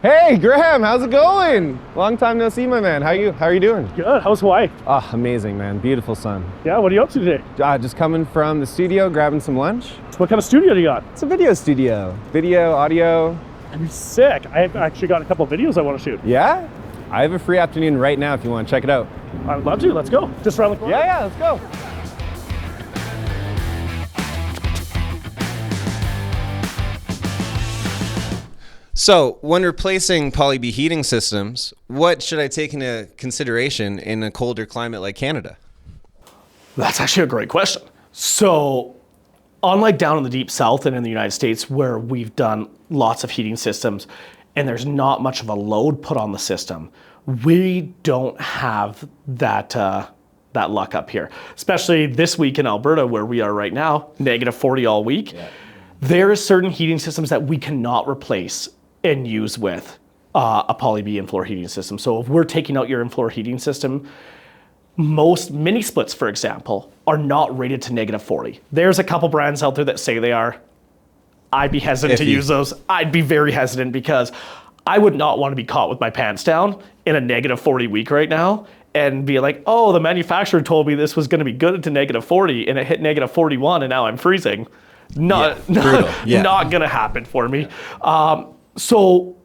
Hey, Graham, how's it going? Long time no see, my man. How are you doing? Good. How's Hawaii? Ah, amazing, man. Beautiful sun. Yeah, what are you up to today? Just coming from the studio, grabbing some lunch. What kind of studio do you got? It's a video studio. Video, audio. I'm sick. I've actually got a couple of videos I want to shoot. Yeah? I have a free afternoon right now if you want to check it out. I would love to. Let's go. Just around the corner. Yeah, let's go. So, when replacing Blvd heating systems, what should I take into consideration in a colder climate like Canada? That's actually a great question. So, unlike down in the deep south and in the United States where we've done lots of heating systems and there's not much of a load put on the system, we don't have that luck up here. Especially this week in Alberta where we are right now, -40 all week. Yeah. There are certain heating systems that we cannot replace and use with a Blvd in-floor heating system. So if we're taking out your in-floor heating system, most mini splits, for example, are not rated to -40. There's a couple brands out there that say they are. I'd be hesitant to use those. I'd be very hesitant because I would not want to be caught with my pants down in a -40 week right now and be like, oh, the manufacturer told me this was going to be good to -40 and it hit -41 and now I'm freezing. Not going to happen for me. So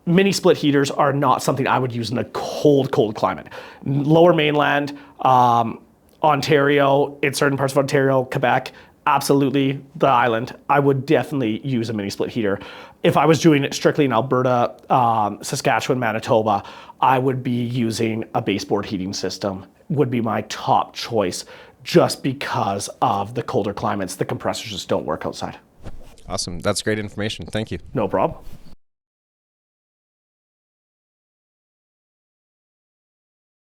mini split heaters are not something I would use in a cold climate. Lower mainland, Ontario, in certain parts of Ontario, Quebec, absolutely the island, I would definitely use a mini split heater. If I was doing it strictly in Alberta, Saskatchewan, Manitoba, I would be using a baseboard heating system, would be my top choice just because of the colder climates. The compressors just don't work outside. Awesome. That's great information. Thank you. No problem.